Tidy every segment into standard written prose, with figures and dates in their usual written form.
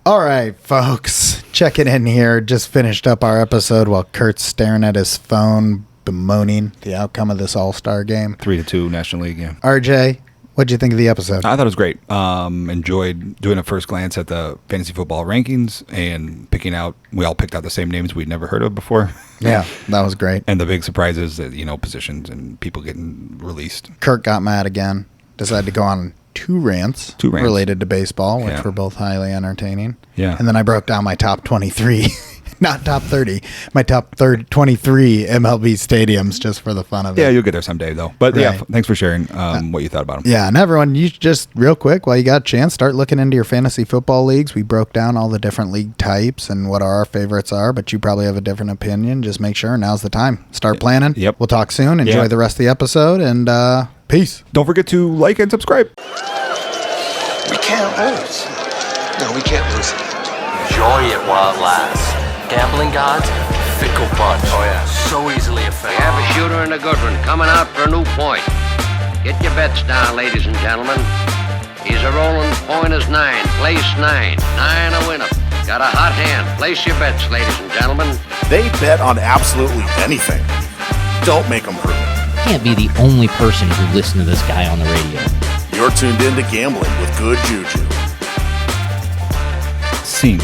All right, folks, checking in here. Just finished up our episode while Kurt's staring at his phone, bemoaning the outcome of this All-Star game. 3-2 National League game. RJ, what'd you think of the episode? I thought it was great. Enjoyed doing a first glance at the fantasy football rankings and picking out. We all picked out the same names we'd never heard of before. Yeah, that was great. And the big surprises that positions and people getting released. Kurt got mad again. Decided to go on two rants related to baseball, which were both highly entertaining. Yeah. And then I broke down my top 23, not top 30, my top 23 MLB stadiums just for the fun of it. Yeah, you'll get there someday, though. But yeah, thanks for sharing what you thought about them. Yeah, and everyone, you just real quick, while you got a chance, start looking into your fantasy football leagues. We broke down all the different league types and what our favorites are, but you probably have a different opinion. Just make sure now's the time. Start planning. Yep. We'll talk soon. Enjoy the rest of the episode, and peace. Don't forget to like and subscribe. We can't lose. No, we can't lose it. Enjoy it while it lasts. Gambling gods, fickle bunch. Oh, yeah. So easily offended. We have a shooter and a good one coming out for a new point. Get your bets down, ladies and gentlemen. He's a rolling point is 9, place 9. 9 a winner. Got a hot hand. Place your bets, ladies and gentlemen. They bet on absolutely anything. Don't make them prove it. Can't be the only person who listened to this guy on the radio. You're tuned in to Gambling with Good Juju. Scene.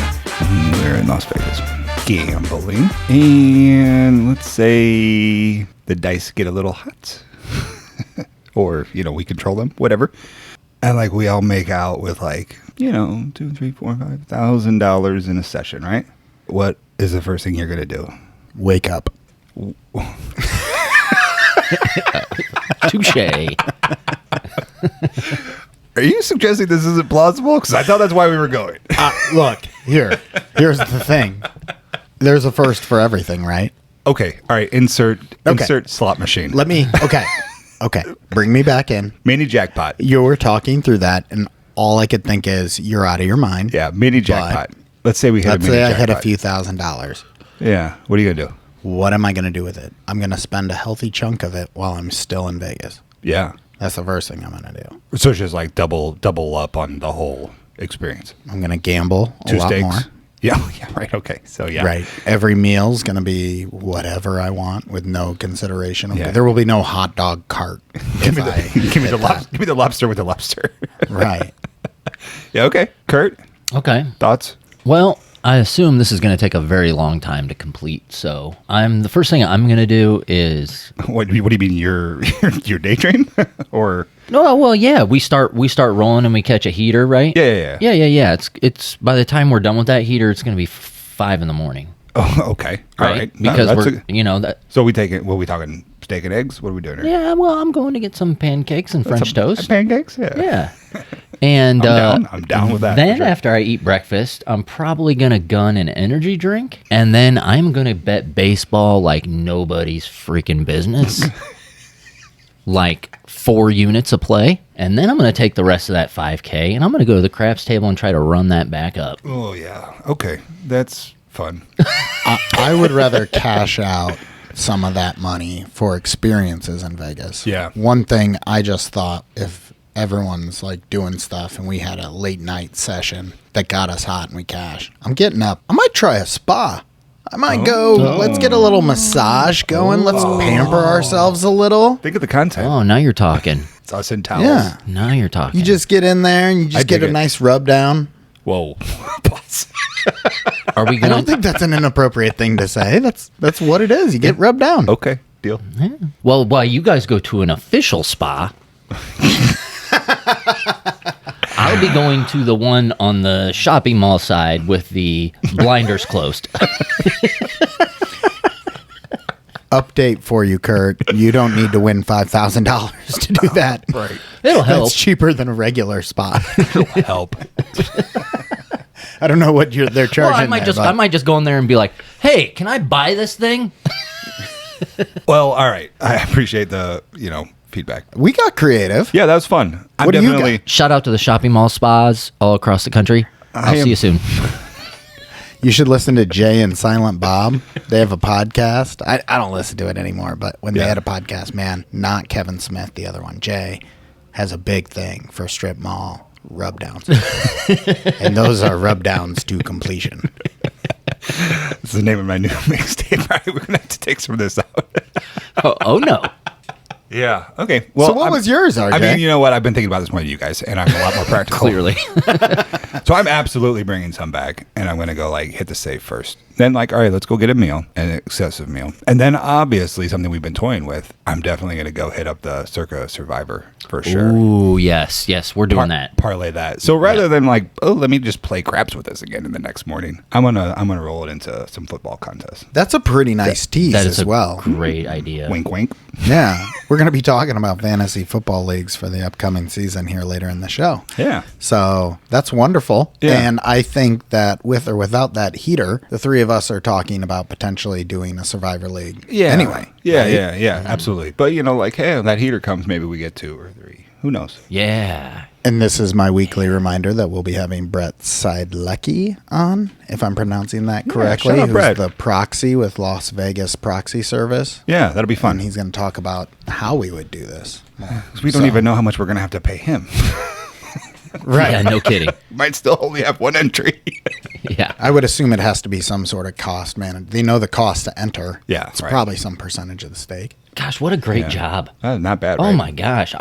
We're in Las Vegas. Gambling. And let's say the dice get a little hot. Or, we control them. Whatever. And we all make out with $2,000, $3,000, $4,000, $5,000 in a session, right? What is the first thing you're going to do? Wake up. Touche. Are you suggesting this isn't plausible? Because I thought that's why we were going. Look, here's the thing. There's a first for everything, right? Okay. All right. Insert slot machine. Okay. Bring me back in. Mini jackpot. You were talking through that, and all I could think is you're out of your mind. Yeah, mini jackpot. Let's say we hit a mini jackpot. Let's say I hit a few $1,000s. Yeah. What are you going to do? What am I going to do with it? I'm going to spend a healthy chunk of it while I'm still in Vegas. Yeah. That's the first thing I'm going to do. So it's just double up on the whole experience. I'm going to gamble a lot steaks. more. Yeah, right. Okay. So, yeah. Right. Every meal's going to be whatever I want with no consideration. Yeah. There will be no hot dog cart. Give me the lobster with the lobster. Right. Yeah, okay. Kurt? Okay. Thoughts? Well, I assume this is going to take a very long time to complete. So the first thing I'm going to do is... What do you mean, your daydream? Or... No, well, yeah. We start rolling and we catch a heater, right? Yeah. It's by the time we're done with that heater, it's going to be 5 a.m. Oh, okay. All right. Because that. So we take it. What are we talking? Steak and eggs? What are we doing here? Yeah. Well, I'm going to get some pancakes and French toast. Pancakes? Yeah. Yeah. And I'm down with that. Then after I eat breakfast, I'm probably going to gun an energy drink. And then I'm going to bet baseball like nobody's freaking business. 4 units a play. And then I'm going to take the rest of that $5,000 and I'm going to go to the craps table and try to run that back up. Oh, yeah. Okay. That's fun. I would rather cash out some of that money for experiences in Vegas. Yeah. One thing I just thought, if everyone's doing stuff and we had a late night session that got us hot and we cash, I'm getting up. I might try a spa. I might go, let's get a little massage going. Let's pamper ourselves a little. Think of the content. Oh, now you're talking. It's us in towels. Yeah. Now you're talking. You just get in there and you just get a nice rub down. Whoa. Are we I going? don't think that's an inappropriate thing to say. That's what it is. You get rubbed down. Okay. Deal. Yeah. Well, while you guys go to an official spa, I'll be going to the one on the shopping mall side with the blinders closed. Update for you, Kurt. You don't need to win $5,000 to do that. Right. It'll help. It's cheaper than a regular spot. It'll help. I don't know what they're charging. Well, I might just go in there and be like, "Hey, can I buy this thing?" Well, all right. I appreciate the feedback. We got creative. Yeah, that was fun. What do you got? Shout out to the shopping mall spas all across the country. I'll see you soon. You should listen to Jay and Silent Bob. They have a podcast. I don't listen to it anymore, but when they had a podcast, man, not Kevin Smith, the other one, Jay, has a big thing for strip mall rub downs. And those are rub downs to completion. It's the name of my new mixtape. Right? We're going to have to take some of this out. Oh no. Yeah. Okay. Well, So what was yours, RJ? I mean, you know what? I've been thinking about this more than you guys, and I'm a lot more practical. Clearly. So I'm absolutely bringing some back, and I'm going to go like hit the safe first. Then like, all right, let's go get a meal, an excessive meal. And then obviously something we've been toying with, I'm definitely going to go hit up the Circa Survivor for sure. Ooh, yes, we're doing that. Parlay that. So rather than like, oh, let me just play craps with this again in the next morning, I'm gonna roll it into some football contest. That's a pretty nice tease That is as well. great idea. Wink, wink. Yeah. We're going to be talking about fantasy football leagues for the upcoming season here later in the show. Yeah. So that's wonderful. Yeah. And I think that with or without that heater, the three of us are talking about potentially doing a Survivor League. Yeah. Anyway. Yeah, right? yeah, absolutely. But you know, like, hey, when that heater comes, maybe we get 2 or 3. Who knows? Yeah. And this is my weekly reminder that we'll be having Brett Seidlecki on, if I'm pronouncing that correctly, shout out who's Brett. the proxy with Las Vegas Proxy Service. Yeah, that'll be fun. And he's going to talk about how we would do this. 'Cause we don't even know how much we're gonna have to pay him. Right. Yeah, no kidding. Might still only have 1 entry. Yeah. I would assume it has to be some sort of cost, man. They know the cost to enter. Yeah, It's right. probably some percentage of the stake. Gosh, what a great job. Not bad. Oh right? my gosh.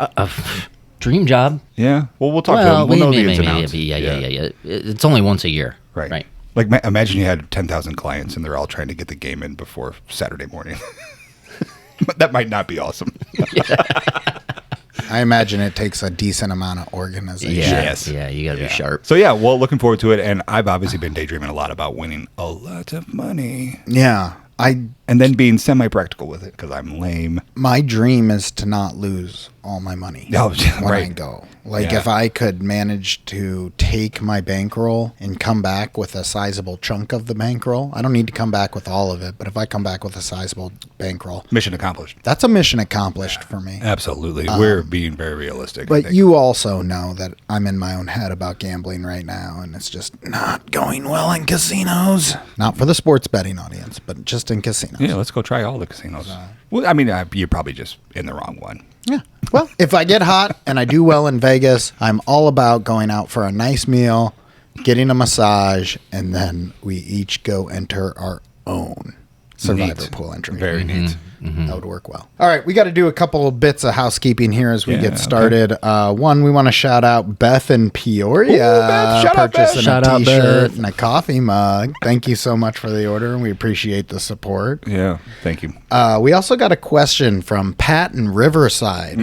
Dream job. Yeah. Well, we'll talk to him. We'll know the ins and outs. Yeah. It's only once a year. Right. Right. Like, imagine you had 10,000 clients and they're all trying to get the game in before Saturday morning. That might not be awesome. I imagine it takes a decent amount of organization. Yeah. Yes. Yeah, you got to be sharp. So yeah, well, looking forward to it, and I've obviously been daydreaming a lot about winning a lot of money, Yeah. and then being semi-practical with it because I'm lame. My dream is to not lose all my money Oh, when I right. go. Like Yeah. if I could manage to take my bankroll and come back with a sizable chunk of the bankroll, I don't need to come back with all of it, but if I come back with a sizable bankroll, Mission accomplished. that's a mission accomplished for me. Absolutely, we're being very realistic. I But think. you also know that I'm in my own head about gambling right now, and it's just not going well in casinos. Not for the sports betting audience, but just in casinos. yeah, let's go try all the casinos. Well, I mean, you're probably just in the wrong one. Yeah. Well, if I get hot and I do well in Vegas, I'm all about going out for a nice meal, getting a massage, and then we each go enter our own Survivor Neat. pool entry. Very neat. That would work well. All right, we got to do a couple of bits of housekeeping here as we Yeah, get started. One, we want to shout out Beth in Peoria. Ooh, Beth. Shout out, Beth. Purchasing Shout a out, T-shirt Beth. and a coffee mug. Thank you so much for the order, and we appreciate the support. Yeah, thank you. We also got a question from Pat in Riverside.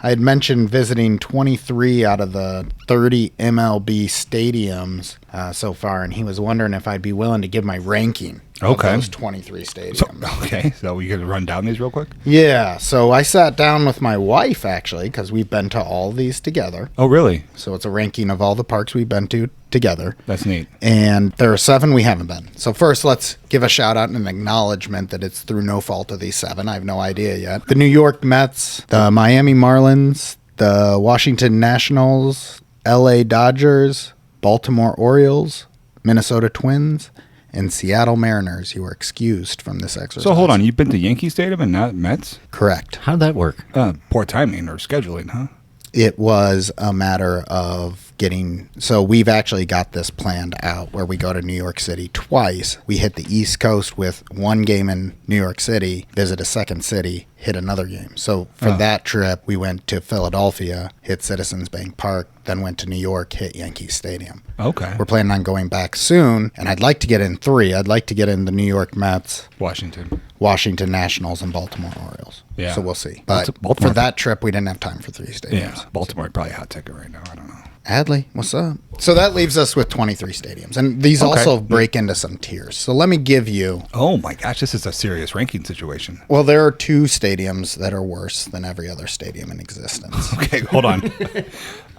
I had mentioned visiting 23 out of the 30 MLB stadiums so far, and he was wondering if I'd be willing to give my ranking Okay. of those 23 stadiums. Okay, so we gonna run down these real quick. Yeah, so I sat down with my wife, actually, because we've been to all these together. Oh, really? So it's a ranking of all the parks we've been to together. That's neat. And there are 7 we haven't been. So first, let's give a shout out and an acknowledgement that it's through no fault of these 7. I have no idea yet. The New York Mets, the Miami Marlins, the Washington Nationals, LA Dodgers, Baltimore Orioles, Minnesota Twins, and Seattle Mariners. You are excused from this exercise. So hold on, you've been to Yankee Stadium and not Mets? Correct. How did that work? Poor timing or scheduling, huh? It was a matter of getting, so we've actually got this planned out where we go to New York City twice. We hit the East Coast with one game in New York City, visit a second city, hit another game. So for that trip, we went to Philadelphia, hit Citizens Bank Park, then went to New York, hit Yankee Stadium. Okay. We're planning on going back soon, and I'd like to get in 3. I'd like to get in the New York Mets, Washington. Washington Nationals, and Baltimore Orioles. Yeah. So we'll see. But Baltimore- for that trip, we didn't have time for 3 stadiums. Yeah, Baltimore probably a hot ticket right now. I don't know. Adley, what's up? So that leaves us with 23 stadiums. And these Okay. also break into some tiers. So let me give you, Oh my gosh, this is a serious ranking situation. well, there are 2 stadiums that are worse than every other stadium in existence. Okay, hold on.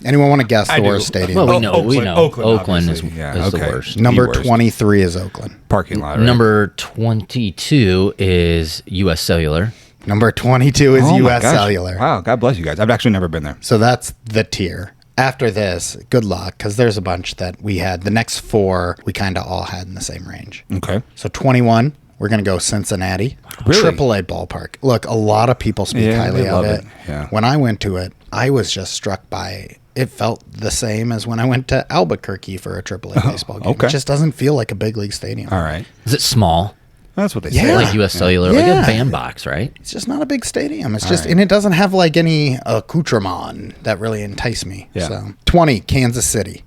Anyone want to guess I the do. worst stadium? Well, we Oh, know. Oakland- Oakland is, obviously. Yeah, is the okay. worst. Number worst. 23 is Oakland. Parking lot, right? Number 22 is U.S. Cellular. Number 22 is Oh my U.S. gosh. Cellular. Wow, God bless you guys. I've actually never been there. So that's the tier. After this, good luck, because there's a bunch that we had. The next 4, we kind of all had in the same range. Okay. So 21, we're going to go Cincinnati. Really? AAA ballpark. Look, a lot of people speak Yeah, highly they of love it. it. Yeah. When I went to it, I was just struck by it felt the same as when I went to Albuquerque for a AAA baseball game. okay. It just doesn't feel like a big league stadium. All right. Is it small? That's what they Yeah. say. Like U.S. Cellular, like Yeah. a bandbox, right? It's just not a big stadium. It's All just, right. and it doesn't have like any accoutrement that really entice me. Yeah. So 20, Kansas City.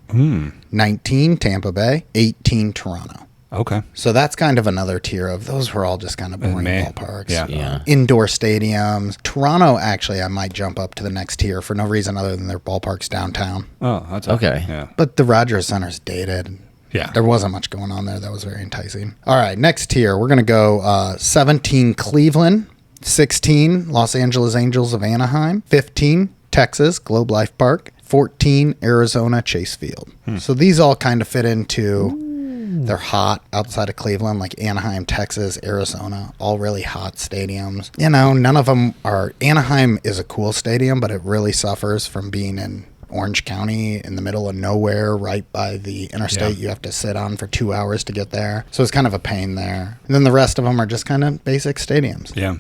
19, Tampa Bay. 18, Toronto. Okay. So that's kind of another tier of those were all just kind of boring Meh. ballparks. Yeah. Yeah. Indoor stadiums. Toronto, actually, I might jump up to the next tier for no reason other than their ballparks downtown. Oh, that's Okay. Yeah. But the Rogers Center's dated. Yeah. There wasn't much going on there that was very enticing. All right, next tier, we're going to go 17, Cleveland. 16, Los Angeles Angels of Anaheim. 15, Texas, Globe Life Park. 14, Arizona, Chase Field. So these all kind of fit into... They're hot outside of Cleveland, like Anaheim, Texas, Arizona, all really hot stadiums. You know, none of them are... Anaheim is a cool stadium, but it really suffers from being in Orange County in the middle of nowhere, right by the interstate. Yeah. You have to sit on for 2 hours to get there. So it's kind of a pain there. And then the rest of them are just kind of basic stadiums. Yeah.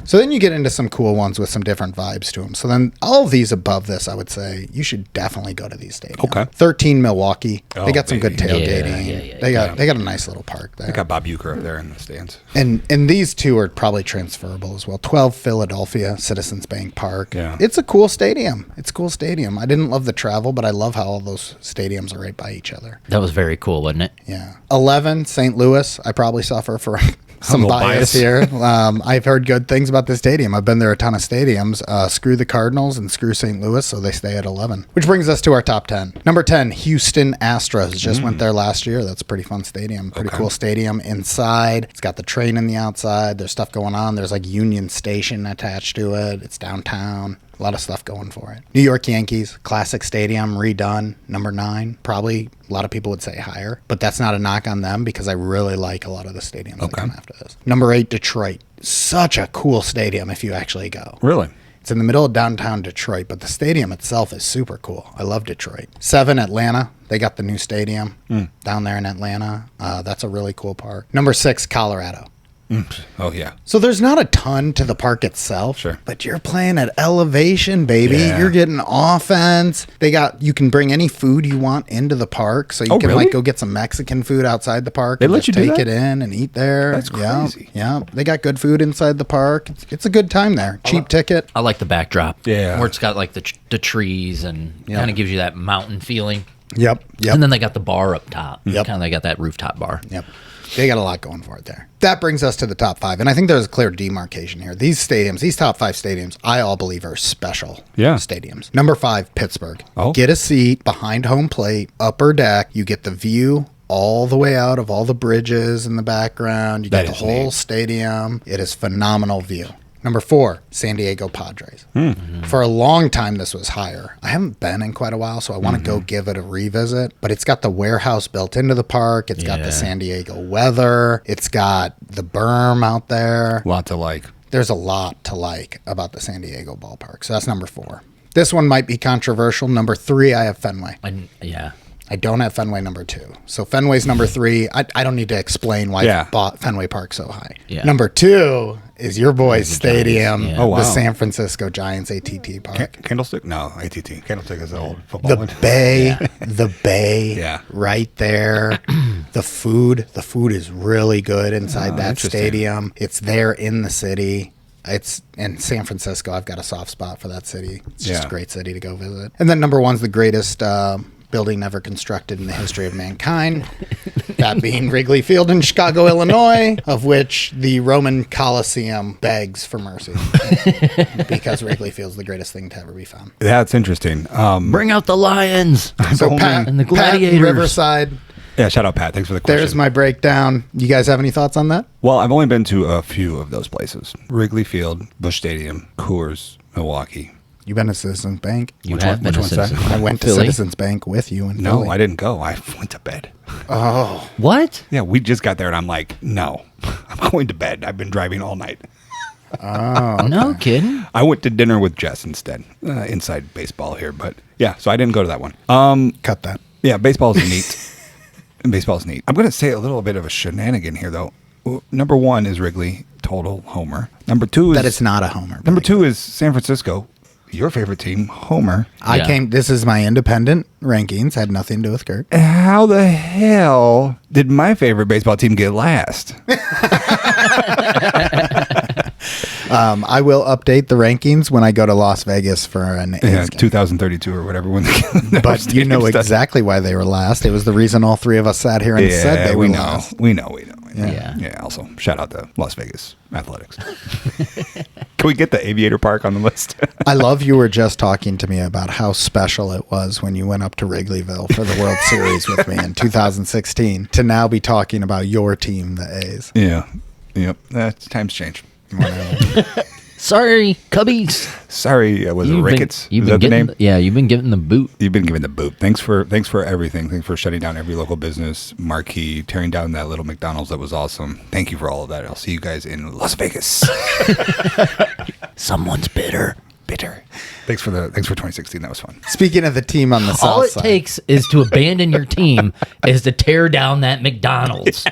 So then you get into some cool ones with some different vibes to them. So then all of these above this, I would say you should definitely go to these stadiums. Okay. 13, Milwaukee. Oh, They got some good baby. tailgating. Yeah. They got a nice little park there. I got Bob Uecker up there in the stands. And these two are probably transferable as well. 12, Philadelphia, Citizens Bank Park. Yeah. It's a cool stadium. It's a cool stadium. I didn't love the travel, but I love how all those stadiums are right by each other. That was very cool, wasn't it? Yeah. 11, St. Louis. I probably suffer for some little bias bias. here. I've heard good things about the stadium. I've been there a ton of stadiums. Screw the Cardinals and screw St. Louis, so they stay at 11. Which brings us to our top 10. Number 10, Houston Astros. Just went there last year. That's a pretty fun stadium. Pretty cool stadium inside. It's got the train in the outside. There's stuff going on. There's like Union Station attached to it. It's downtown. A lot of stuff going for it. New York Yankees, classic stadium, redone, number 9. Probably a lot of people would say higher, but that's not a knock on them because I really like a lot of the stadiums that come after this. Number 8, Detroit. Such a cool stadium if you actually go. Really? It's in the middle of downtown Detroit, but the stadium itself is super cool. I love Detroit. 7, Atlanta. They got the new stadium down there in Atlanta. That's a really cool park. Number 6, Colorado. Oh, yeah. So there's not a ton to the park itself, Sure. but you're playing at elevation, baby. Yeah. You're getting offense. You can bring any food you want into the park, so you Oh, can really? like go get some Mexican food outside the park. They and let just you do take that? it in and eat there. That's crazy. Yeah, they got good food inside the park. It's a good time there. Cheap ticket. I like the backdrop. Yeah. Where it's got like the trees and kind of gives you that mountain feeling. Yep. And then they got the bar up top. Yep. Kind of they got that rooftop bar. Yep. They got a lot going for it there. That brings us to the top 5. And I think there's a clear demarcation here. These stadiums, these top 5 stadiums, I all believe are special stadiums. Number 5, Pittsburgh. Oh. Get a seat behind home plate, upper deck. You get the view all the way out of all the bridges in the background. You get That the is whole neat. stadium. It is phenomenal view. Number 4, San Diego Padres. For a long time, this was higher. I haven't been in quite a while, so I want to go give it a revisit. But it's got the warehouse built into the park. It's got the Yeah. San Diego weather. It's got the berm out there. Lot to like. There's a lot to like about the San Diego ballpark. So that's number 4. This one might be controversial. Number 3, I have Fenway. Yeah. I don't have Fenway number 2. So Fenway's number 3. I don't need to explain why Yeah. Fenway Park's so high. Yeah. Number 2 is your boy's stadium, Yeah. Oh, wow. the San Francisco Giants AT&T Park. Candlestick? No, ATT. Candlestick is the old The football one. bay, the bay, Yeah. right there. The food is really good inside that interesting. stadium. It's there in the city. It's in San Francisco. I've got a soft spot for that city. It's just Yeah. a great city to go visit. And then number 1's the greatest building ever constructed in the history of mankind. That being Wrigley Field in Chicago, Illinois, of which the Roman Colosseum begs for mercy because Wrigley Field's the greatest thing to ever be found. That's interesting. Bring out the lions. So Pat, And the Pat in gladiators. Riverside, Yeah, shout out Pat. Thanks for the question. there's my breakdown. You guys have any thoughts on that? Well, I've only been to a few of those places. Wrigley Field, Busch Stadium, Coors, Milwaukee. You've been to Citizens Bank? You Which have one- been which to one's that? Citizens. I went to Philly? Citizens Bank with you in No, Philly. I didn't go. I went to bed. What? Yeah, we just got there and I'm like, no, I'm going to bed. I've been driving all night. No kidding. I went to dinner with Jess instead. Inside baseball here, but yeah, so I didn't go to that one. Cut that. Yeah, baseball is neat. Baseball's neat. I'm going to say a little bit of a shenanigan here, though. Number 1 is Wrigley, total homer. Number 2 is That it's not a homer. Number 2 is San Francisco. your favorite team, Homer. Yeah. This is my independent rankings. Had nothing to do with Kurt. How the hell did my favorite baseball team get last? I will update the rankings when I go to Las Vegas for an A's Yeah, game. 2032 or whatever. But you know exactly why they were last. It was the reason all three of us sat here and said they were we know. last. We know. Yeah. Yeah. Also, shout out to Las Vegas Athletics. Can we get the Aviator Park on the list? I love you were just talking to me about how special it was when you went up to Wrigleyville for the World Series with me in 2016 to now be talking about your team, the A's. Yeah. Yep. Times change. Sorry, Cubbies. Sorry, was it Ricketts? You've Is been that the getting, name? Yeah, you've been given the boot. You've been given the boot. Thanks for everything. Thanks for shutting down every local business, marquee, tearing down that little McDonald's that was awesome. Thank you for all of that. I'll see you guys in Las Vegas. Someone's bitter. Thanks for 2016. That was fun. Speaking of the team on the south All it side. takes is to abandon your team is to tear down that McDonald's.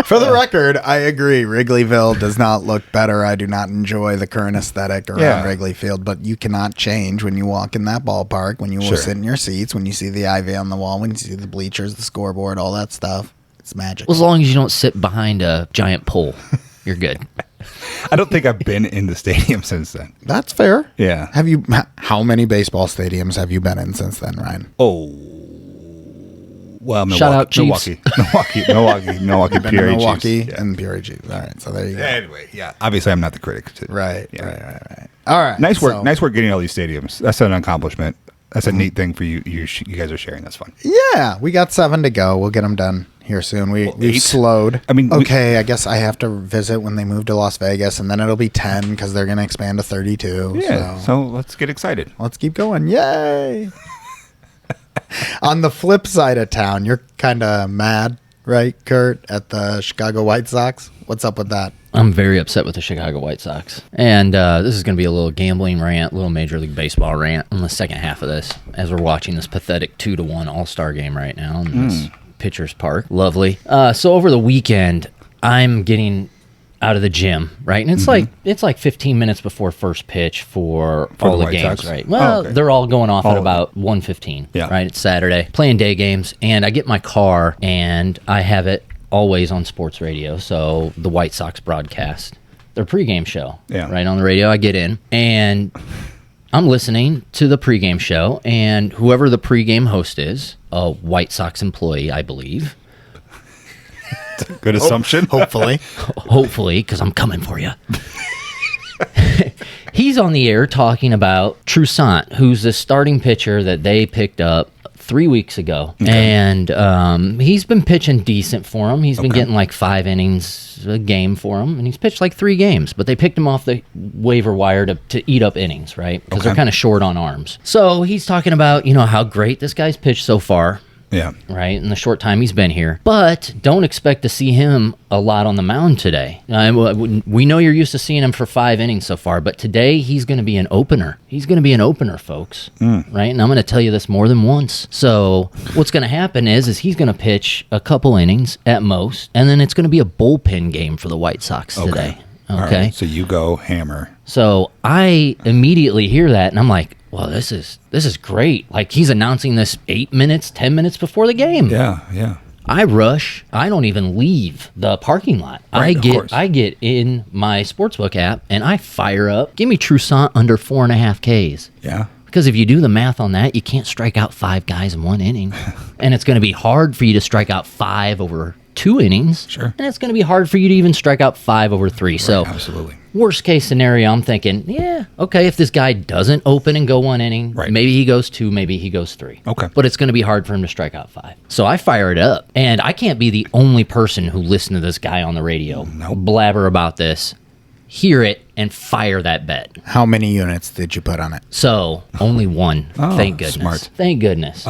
For the record, I agree. Wrigleyville does not look better. I do not enjoy the current aesthetic around Wrigley Field, but you cannot change when you walk in that ballpark, when you will sit in your seats, when you see the ivy on the wall, when you see the bleachers, the scoreboard, all that stuff. It's magic. Well, as long as you don't sit behind a giant pole, you're good. I don't think I've been in the stadium since then. That's fair. Yeah. How many baseball stadiums have you been in since then, Ryan? Oh. Well, Milwaukee. Shout out Chiefs. Milwaukee, Been to PRA Milwaukee Chiefs. Yeah. and PRA Chiefs. All right, so there you go. Anyway, yeah. Obviously, I'm not the critic. Right. Yeah. All right. Nice work. so- Nice work getting all these stadiums. That's an accomplishment. That's a neat thing for you. You guys are sharing. That's fun. Yeah, we got 7 to go. We'll get them done here soon. We've 8? slowed. I mean, okay, I guess I have to visit when they move to Las Vegas, and then it'll be 10 because they're going to expand to 32. Yeah. So So let's get excited. let's keep going. Yay! On the flip side of town, you're kind of mad, right, Kurt, at the Chicago White Sox? What's up with that? I'm very upset with the Chicago White Sox. And this is going to be a little gambling rant, a little Major League Baseball rant in the second half of this as we're watching this pathetic 2-1 All-Star game right now in this Pitcher's Park. Lovely. So over the weekend, I'm getting out of the gym, right? And it's like 15 minutes before first pitch for all the the White games, Sox? right? Well, okay. they're all going off All at of about 1:15, Yeah. right? It's Saturday. Playing day games, and I get my car, and I have it always on sports radio, so the White Sox broadcast their pregame show, right on the radio. I get in, and I'm listening to the pregame show, and whoever the pregame host is, a White Sox employee, I believe, Good assumption. Hopefully. hopefully, because I'm coming for you. He's on the air talking about Toussaint, who's the starting pitcher that they picked up 3 weeks ago. And he's been pitching decent for him. He's been getting like 5 innings a game for him, and he's pitched like 3 games. But they picked him off the waiver wire to eat up innings, right? Because they're kind of short on arms. So he's talking about, how great this guy's pitched so far. Yeah. Right, in the short time he's been here. But don't expect to see him a lot on the mound today. We know you're used to seeing him for 5 innings so far, but today he's going to be an opener. He's going to be an opener, folks. Right, and I'm going to tell you this more than once. So what's going to happen is he's going to pitch a couple innings at most, and then it's going to be a bullpen game for the White Sox today. All Okay, right, so you go hammer. so I immediately hear that, and I'm like, well, this is great. Like, he's announcing this 8 minutes, 10 minutes before the game. Yeah. I rush. I don't even leave the parking lot. Right, of course. I get in my sportsbook app and I fire up. Give me Toussaint under 4.5 Ks. Yeah. Because if you do the math on that, you can't strike out 5 guys in 1 inning. And it's going to be hard for you to strike out 5 over 2 innings. Sure. And it's going to be hard for you to even strike out 5 over 3. So Absolutely. worst case scenario, I'm thinking, yeah, okay, if this guy doesn't open and go 1 inning, maybe he goes 2, maybe he goes 3. Okay. But it's going to be hard for him to strike out 5. So I fire it up. And I can't be the only person who listened to this guy on the radio blabber about this, hear it, and fire that bet. How many units did you put on it? So only 1. Thank goodness. Smart. Thank goodness.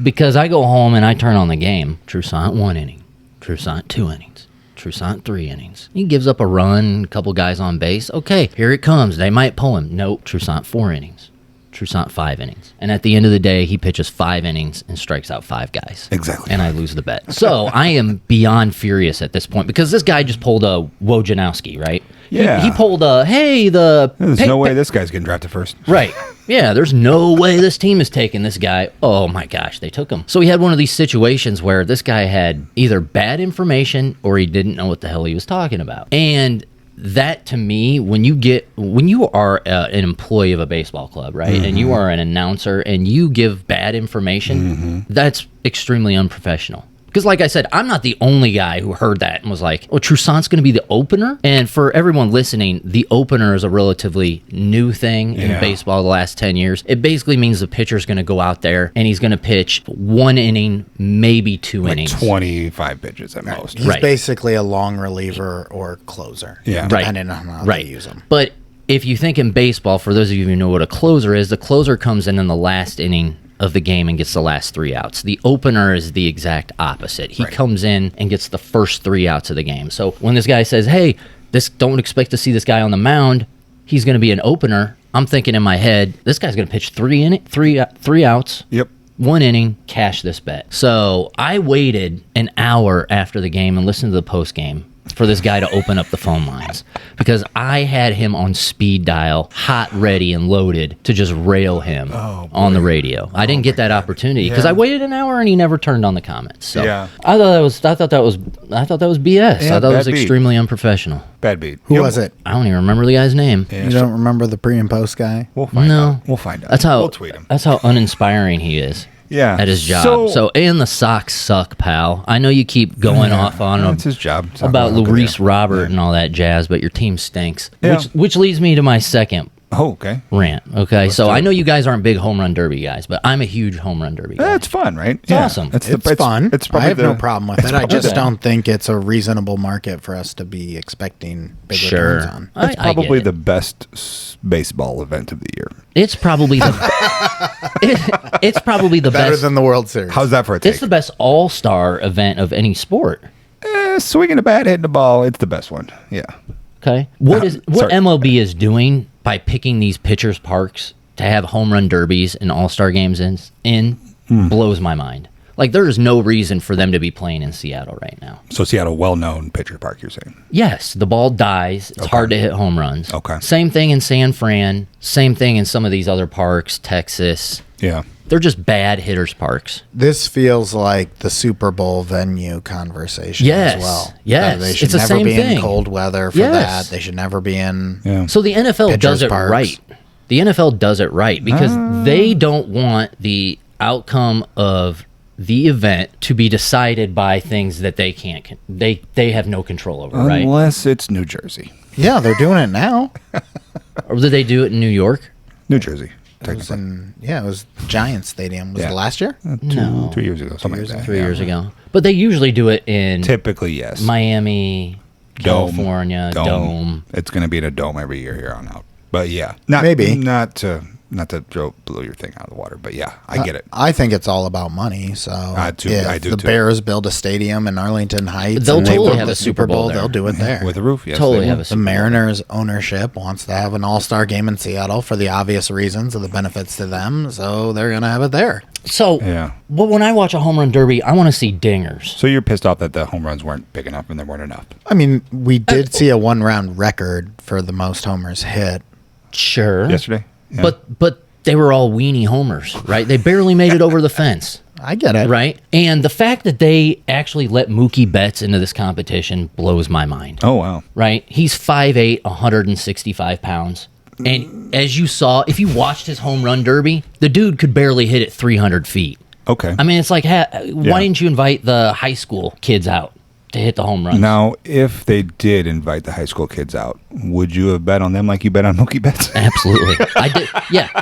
Because I go home and I turn on the game. Toussaint 1 inning. Toussaint 2 innings. Toussaint 3 innings. He gives up a run, a couple guys on base. Okay, here it comes. They might pull him. Nope. Toussaint 4 innings. Toussaint 5 innings. And at the end of the day, he pitches 5 innings and strikes out 5 guys. Exactly. And I lose the bet. So I am beyond furious at this point because this guy just pulled a Wojnarowski, right? Yeah. He pulled a, hey, There's no way this guy's getting drafted first. Right. Yeah, there's no way this team is taking this guy. Oh my gosh, they took him. So he had one of these situations where this guy had either bad information or he didn't know what the hell he was talking about. And that to me, when you are an employee of a baseball club, right, and you are an announcer and you give bad information, that's extremely unprofessional. Because like I said, I'm not the only guy who heard that and was like, oh, Toussaint's going to be the opener? And for everyone listening, the opener is a relatively new thing in baseball the last 10 years. It basically means the pitcher's going to go out there and he's going to pitch 1 inning, maybe 2 innings. 25 pitches at most. He's basically a long reliever or closer, depending on how they use him. But if you think in baseball, for those of you who know what a closer is, the closer comes in the last inning of the game and gets the last 3 outs. The opener is the exact opposite. He comes in and gets the first 3 outs of the game. So when this guy says, hey, don't expect to see this guy on the mound, he's going to be an opener, I'm thinking in my head, this guy's going to pitch 3 outs. Yep. 1 inning, cash this bet. So I waited an hour after the game and listened to the post game for this guy to open up the phone lines because I had him on speed dial, hot, ready, and loaded to just rail him on the radio. I didn't get that opportunity because I waited an hour and he never turned on the comments. So I thought that was BS. Yeah, I thought it was extremely unprofessional. Bad beat. Who was it? I don't even remember the guy's name. You don't remember the pre and post guy? We'll find out. We'll find out. We'll tweet him. That's how uninspiring he is. Yeah. At his job. So and the Sox suck, pal. I know you keep going off on him. That's his job. About Luis Robert and all that jazz, but your team stinks. Yeah. Which leads me to my second rant. Okay. So I know you guys aren't big home run derby guys, but I'm a huge home run derby guy. That's fun, right? It's awesome. It's fun. It's I have no problem with it. I just the- don't think it's a reasonable market for us to be expecting big returns on. That's I probably get it. the best baseball event of the year. It's probably the it's probably the Better best. than the World Series. How's that for a take? It's the best all-star event of any sport. Swinging a bat, hitting the ball, it's the best one. Yeah. Okay. What sorry. MLB is doing by picking these pitchers' parks to have home run derbies and all-star games in blows my mind. Like, there is no reason for them to be playing in Seattle right now. So Seattle, well-known pitcher park, you're saying? Yes, the ball dies. It's hard to hit home runs. Okay. Same thing in San Fran. Same thing in some of these other parks, Texas. Yeah. They're just bad hitters' parks. This feels like the Super Bowl venue conversation Yes. as well. Yes. They should It's the never same be thing. in cold weather for Yes. that. They should never be in. Yeah. So the NFL Pitchers' does it parks. right. The NFL does it right because they don't want the outcome of the event to be decided by things that they can't. They have no control over, right? Unless it's New Jersey. Yeah, they're doing it now. Or did they do it in New York? New Jersey. It was it was Giants Stadium. Was Yeah. it last year? No. 2 years ago. Something like that. 3 years ago. But they usually do it in Typically, yes. Miami, Dome. California, Dome. It's going to be in a dome every year here on out. But yeah, not to blow your thing out of the water, but yeah, I get it. I think it's all about money. So I do if the too. Bears build a stadium in Arlington Heights, They'll and they totally win have the a Super Bowl there. They'll do it there. With a roof, yes. Totally they have will. a The Mariners ownership wants to have an all-star game in Seattle for the obvious reasons of the benefits to them, so they're going to have it there. So, Yeah. well, when I watch a home run derby, I want to see dingers. So you're pissed off that the home runs weren't big enough and there weren't enough. I mean, we did see a one-round record for the most homers hit. Sure. Yesterday? Yeah. But they were all weenie homers, right? They barely made it over the fence, I get it. right? And the fact that they actually let Mookie Betts into this competition blows my mind, Oh, wow. right? He's 5'8", 165 pounds. And as you saw, if you watched his home run derby, the dude could barely hit it 300 feet. Okay. I mean, it's like, why didn't you invite the high school kids out to hit the home runs? Now, if they did invite the high school kids out, would you have bet on them like you bet on Mookie Betts? Absolutely. I did. Yeah.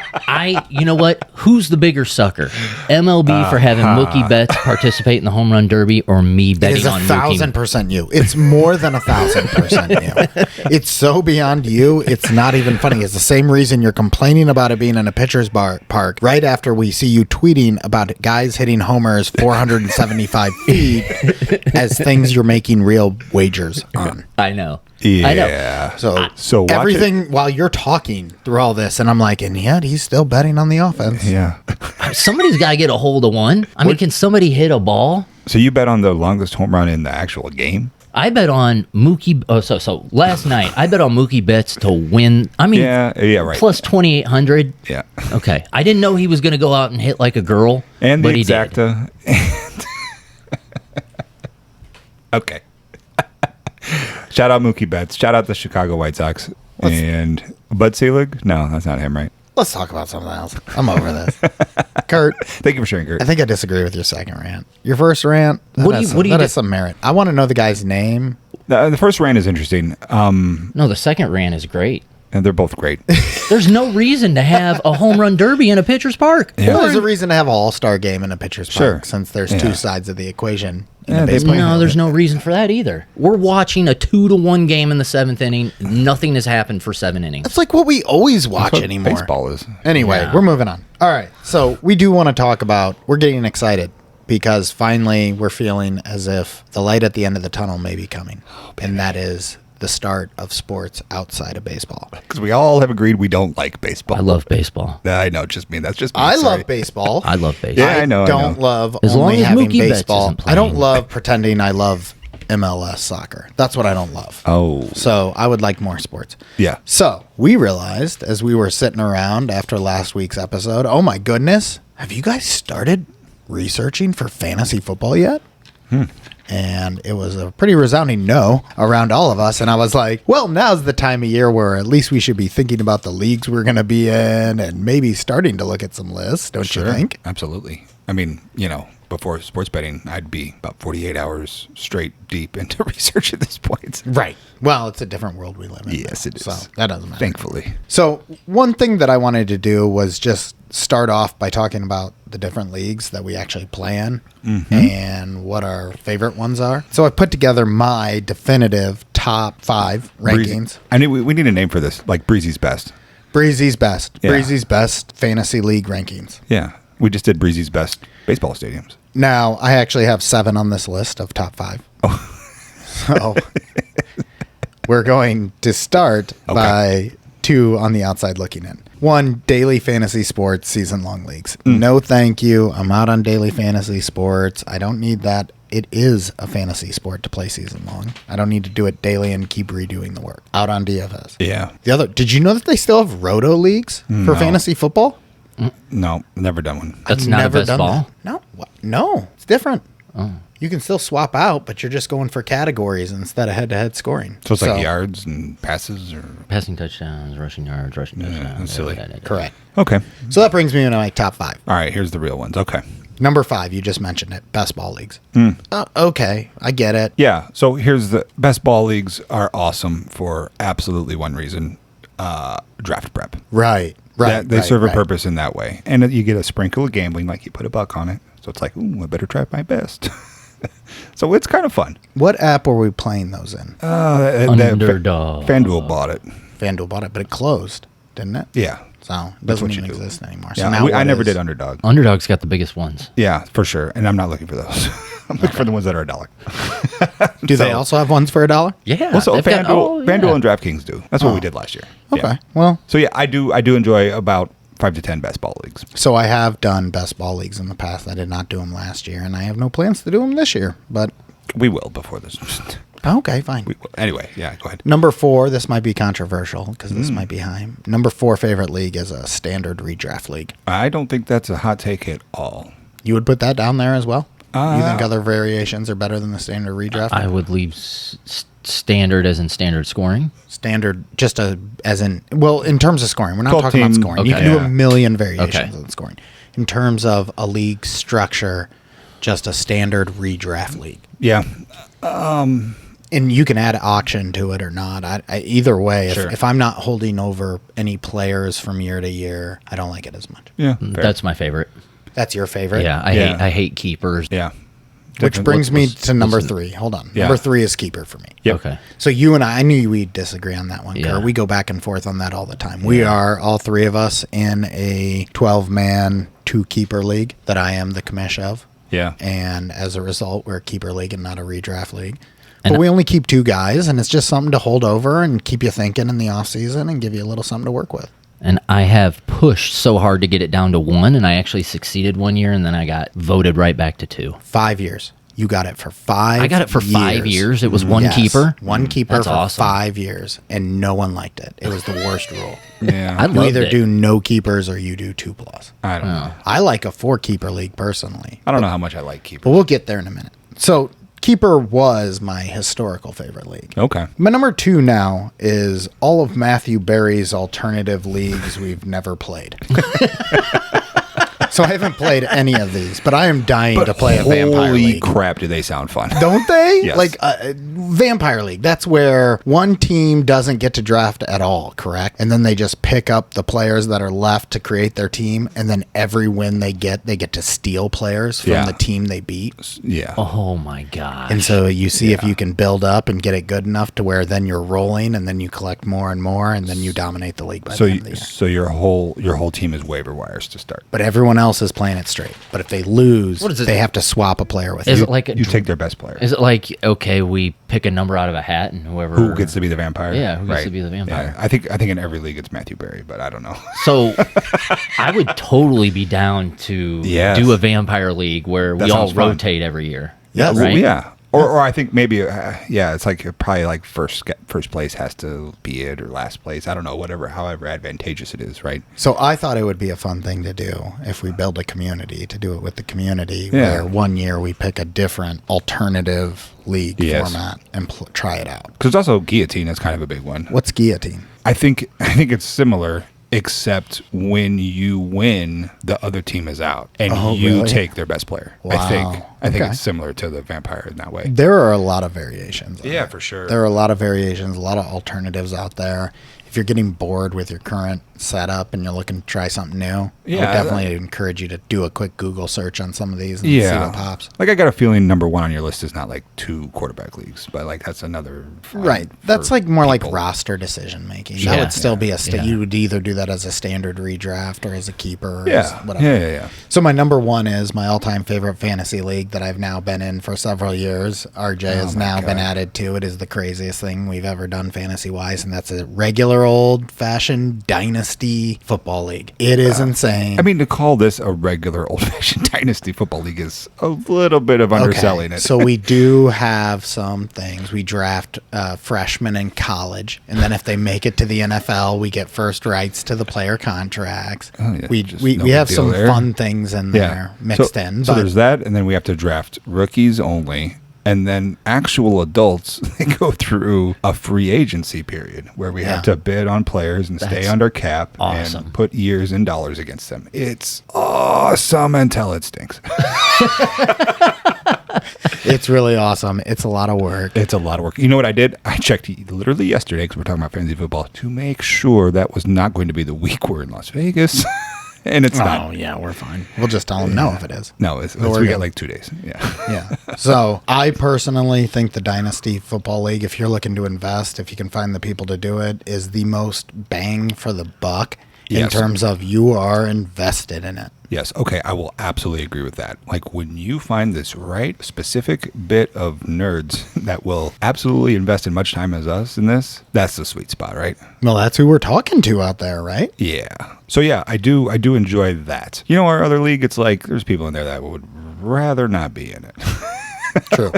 You know what? Who's the bigger sucker? MLB for having Mookie Betts participate in the home run derby or me It betting is on Mookie? 1,000% you. It's more than 1,000% you. It's so beyond you, it's not even funny. It's the same reason you're complaining about it being in a pitcher's park right after we see you tweeting about guys hitting homers 475 feet as things you're making real wagers on. I know. Yeah. I know. So watch everything while you're talking through all this, and I'm like, and yet he's still betting on the offense. Yeah. Somebody's got to get a hold of one. I mean, can somebody hit a ball? So you bet on the longest home run in the actual game? I bet on Mookie. Oh, so last night I bet on Mookie Betts to win. I mean, right. Plus 2,800. Yeah. Okay. I didn't know he was going to go out and hit like a girl, And the but he did. exacta. Okay. Shout out Mookie Betts. Shout out the Chicago White Sox. And Bud Selig? No, that's not him, right? Let's talk about something else. I'm over this. Kurt, Thank you for sharing, Kurt. I think I disagree with your second rant. Your first rant, What do you has some merit. I want to know the guy's name. The first rant is interesting. No, the second rant is great. And they're both great. There's no reason to have a home run derby in a pitcher's park. Yeah. Well, there's a reason to have an all-star game in a pitcher's Sure. park since there's Yeah. two sides of the equation. In Yeah, a they baseball play- game. No, there's no reason for that either. We're watching a 2-1 game in the 7th inning. Nothing has happened for 7 innings. It's like what we always watch That's what anymore. baseball is. Anyway, Yeah. we're moving on. All right. So we do want to talk about, we're getting excited because finally we're feeling as if the light at the end of the tunnel may be coming. And that is the start of sports outside of baseball. Because we all have agreed we don't like baseball. I love baseball. I know, just me. That's just me. I Sorry. love baseball. I love baseball. Yeah, I know. don't love As long only as having Mookie Betts baseball. isn't I don't playing. love pretending I love MLS soccer. That's what I don't love. Oh. So I would like more sports. Yeah. So we realized as we were sitting around after last week's episode, oh my goodness, have you guys started researching for fantasy football yet? And it was a pretty resounding no around all of us. And I was like, well, now's the time of year where at least we should be thinking about the leagues we're going to be in and maybe starting to look at some lists, don't you think? Absolutely. I mean, before sports betting, I'd be about 48 hours straight deep into research at this point. Right. Well, it's a different world we live in. Yes, it is. So that doesn't matter. Thankfully. So one thing that I wanted to do was just start off by talking about the different leagues that we actually play in and what our favorite ones are. So I put together my definitive top 5 rankings. I need we need a name for this, like Breezy's Best. Breezy's best. Yeah. Breezy's best fantasy league rankings. Yeah. We just did Breezy's Best baseball stadiums. Now, I actually have 7 on this list of top 5. So we're going to start by 2 on the outside looking in. 1, daily fantasy sports season-long leagues. No, thank you. I'm out on daily fantasy sports. I don't need that. It is a fantasy sport to play season-long. I don't need to do it daily and keep redoing the work. Out on DFS. Yeah. The other, did you know that they still have roto leagues for fantasy football? No, never done one. That's I've not a never best done ball? that. No, no, it's different. You can still swap out, but you're just going for categories instead of head-to-head scoring. So it's like yards and passes or... Passing touchdowns, rushing yards, rushing touchdowns. that's silly. Correct. Okay. So that brings me into my top 5. All right, here's the real ones. Okay. Number 5, you just mentioned it, best ball leagues. Okay, I get it. Yeah, so here's the best ball leagues are awesome for absolutely one reason, draft prep. Right. They serve a purpose in that way. And you get a sprinkle of gambling, like you put $1 on it. So it's like, ooh, I better try my best. So it's kind of fun. What app were we playing those in? Underdog. FanDuel bought it. FanDuel bought it, but it closed, didn't it? Yeah. So it That's doesn't what even you do. exist anymore. Yeah, So now I what never is- did Underdog. Underdog's got the biggest ones. Yeah, for sure. And I'm not looking for those. I'm looking for the ones that are $1. Do they also have ones for $1? Yeah. Well, so they've got- FanDuel and DraftKings do. That's what we did last year. Okay. Yeah. Well, So yeah, I do enjoy about 5 to 10 best ball leagues. so I have done best ball leagues in the past. I did not do them last year, and I have no plans to do them this year. But We will before this. okay, fine. We will. Anyway, yeah, go ahead. Number 4, this might be controversial because this might be high. Number 4 favorite league is a standard redraft league. I don't think that's a hot take at all. You would put that down there as well? You think other variations are better than the standard redraft? I would leave standard as in standard scoring. Standard, just as in, well, in terms of scoring. We're not 12 talking about team, scoring. You okay. can do Yeah. a million variations Okay. of scoring. In terms of a league structure, just a standard redraft league. Yeah. And you can add auction to it or not. Either way, Sure. if I'm not holding over any players from year to year, I don't like it as much. Yeah. fair. That's my favorite. That's your favorite? Yeah, Yeah. I hate keepers. Yeah. Which brings me let's- to number let's- 3. Hold on. Yeah. Number 3 is keeper for me. Yep. Okay. So you and I knew we'd disagree on that one, Yeah. Kurt. We go back and forth on that all the time. We are, all 3 of us, in a 12-man, 2-keeper league that I am the commish of. Yeah. And as a result, we're a keeper league and not a redraft league. But we only keep 2 guys, and it's just something to hold over and keep you thinking in the off season and give you a little something to work with. And I have pushed so hard to get it down to 1, and I actually succeeded one year, and then I got voted right back to 2. 5 years. You got it for 5 years. I got it for 5 years. It was one keeper. One keeper That's for awesome. 5 years, and no one liked it. It was the worst rule. Yeah. I You loved either it. do no keepers or you do 2+. I don't know. I like a 4-keeper league personally. I don't know how much I like keepers. But we'll get there in a minute. So keeper was my historical favorite league. Okay. My number 2 now is all of Matthew Berry's alternative leagues we've never played. So I haven't played any of these, but I am dying to play a vampire Holy league. crap, do they sound fun. Don't they? Yes. Like Vampire League. That's where one team doesn't get to draft at all, correct? And then they just pick up the players that are left to create their team, and then every win they get to steal players from Yeah. the team they beat. Yeah. Oh my gosh. And so you see if you can build up and get it good enough to where then you're rolling, and then you collect more and more, and then you dominate the league by So the end of the year. so your whole team is waiver wires to start. But everyone else is playing it straight. But if they lose, What is it? they have to swap a player with Is you. it like You take their best player. Is it like, okay, we pick a number out of a hat and whoever Who gets to be the vampire? Yeah, who gets to be the vampire. Yeah. I think in every league it's Matthew Berry, but I don't know. So I would totally be down to Yes. do a vampire league where That we all sounds fun. rotate every year. Yes. Right? Yeah. Or I think maybe it's like probably like first place has to be it or last place. I don't know, however advantageous it is, right? So I thought it would be a fun thing to do if we build a community, to do it with the community, Yeah. where one year we pick a different alternative league Yes. format and try it out. Because also guillotine is kind of a big one. What's guillotine? I think it's similar, except when you win, the other team is out, and Oh, you really? take their best player. Wow. I think Okay. it's similar to the vampire in that way. There are a lot of variations. on Yeah, it. for sure. There are a lot of variations, a lot of alternatives out there. If you're getting bored with your current setup and you're looking to try something new, I Yeah, would definitely encourage you to do a quick Google search on some of these and see Yeah, what pops. like I got a feeling number 1 on your list is not like 2 quarterback leagues, but like that's another Right. That's like more like roster decision making. That Yeah. would still be Yeah. you would either do that as a standard redraft or as a keeper or Yeah, as whatever. yeah. So my number 1 is my all-time favorite fantasy league that I've now been in for several years. RJ has my now been God. added to. It is the craziest thing we've ever done fantasy-wise, and that's a regular old-fashioned dynasty football league. It is insane. I mean, to call this a regular old-fashioned dynasty football league is a little bit of underselling it. So we do have some things. We draft freshmen in college, and then if they make it to the NFL, we get first rights to the player contracts. Oh, yeah, we just we, no we have big some deal there. fun things in there mixed in. So But there's that, and then we have to draft rookies only. And then actual adults, they go through a free agency period where we have Yeah. to bid on players and stay That's under cap awesome. and put years and dollars against them. It's awesome until it stinks. it's really awesome. It's a lot of work. It's a lot of work. You know what I did? I checked literally yesterday because we're talking about fantasy football to make sure that was not going to be the week we're in Las Vegas. And it's Oh not. yeah, we're fine. We'll just tell them no if it is. No, we're we good. got like 2 days. Yeah. Yeah. So I personally think the Dynasty Football League, if you're looking to invest, if you can find the people to do it, is the most bang for the buck in Yes. terms of you are invested in it. Yes. Okay. I will absolutely agree with that. Like when you find this right specific bit of nerds that will absolutely invest in much time as us in this, that's the sweet spot, right? Well, that's who we're talking to out there, right? Yeah. So yeah, I do enjoy that. You know, our other league, it's like there's people in there that would rather not be in it. True.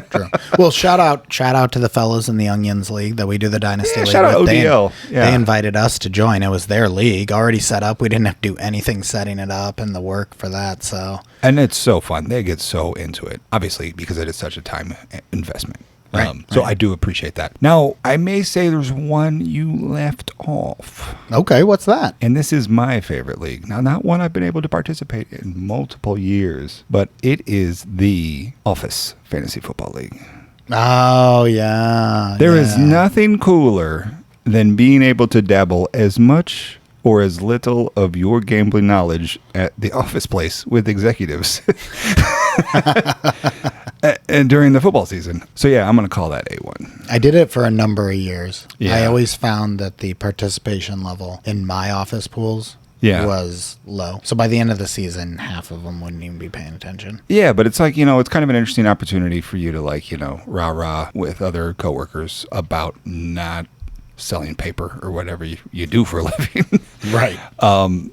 Well, shout out to the fellas in the Onions League that we do the Dynasty League shout out with. ODL. They invited us to join. It was their league already set up. We didn't have to do anything setting it up and the work for that. So And it's so fun. They get so into it, obviously, because it is such a time investment. Right, So right. I do appreciate that. Now, I may say there's one you left off. okay, what's that? And this is my favorite league. Now, not one I've been able to participate in multiple years, but it is the Office Fantasy Football League. Oh yeah. There is nothing cooler than being able to dabble as much or as little of your gambling knowledge at the office place with executives and during the football season. So yeah, I'm going to call that A1. I did it for a number of years. Yeah. I always found that the participation level in my office pools was low. So by the end of the season, half of them wouldn't even be paying attention. Yeah, but it's like, it's kind of an interesting opportunity for you to rah-rah with other coworkers about not selling paper or whatever you do for a living. Right.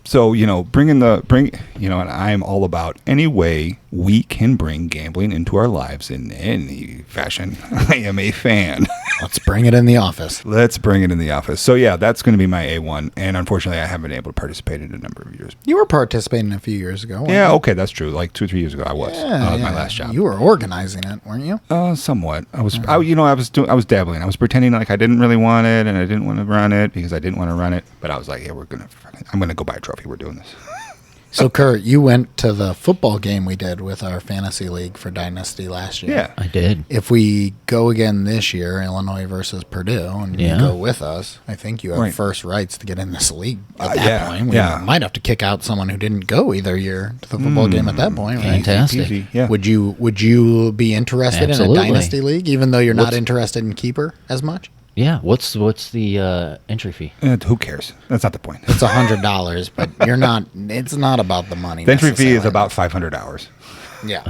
So, and I'm all about any way we can bring gambling into our lives in any fashion. I am a fan. Let's bring it in the office. Let's bring it in the office. So, yeah, that's going to be my A1. And unfortunately, I haven't been able to participate in a number of years. You were participating a few years ago. Yeah, you? okay, that's true. Like 2 or 3 years ago, I was. My last job. You were organizing it, weren't you? Somewhat. I was dabbling. I was pretending like I didn't really want it and I didn't want to run it because I didn't want to run it. But I was like, yeah, I'm going to go buy a trophy. We're doing this. So, Kurt, you went to the football game we did with our fantasy league for Dynasty last year. Yeah. I did. If we go again this year, Illinois versus Purdue, and you go with us, I think you have first rights to get in this league at that point. We might have to kick out someone who didn't go either year to the football game at that point. Right? Fantastic. Easy. Yeah. Would you be interested Absolutely. in a Dynasty league, even though you're not interested in keeper as much? Yeah. What's the entry fee? Who cares? That's not the point. It's $100, but you're not. It's not about the money. The entry fee is necessarily. about $500. Yeah.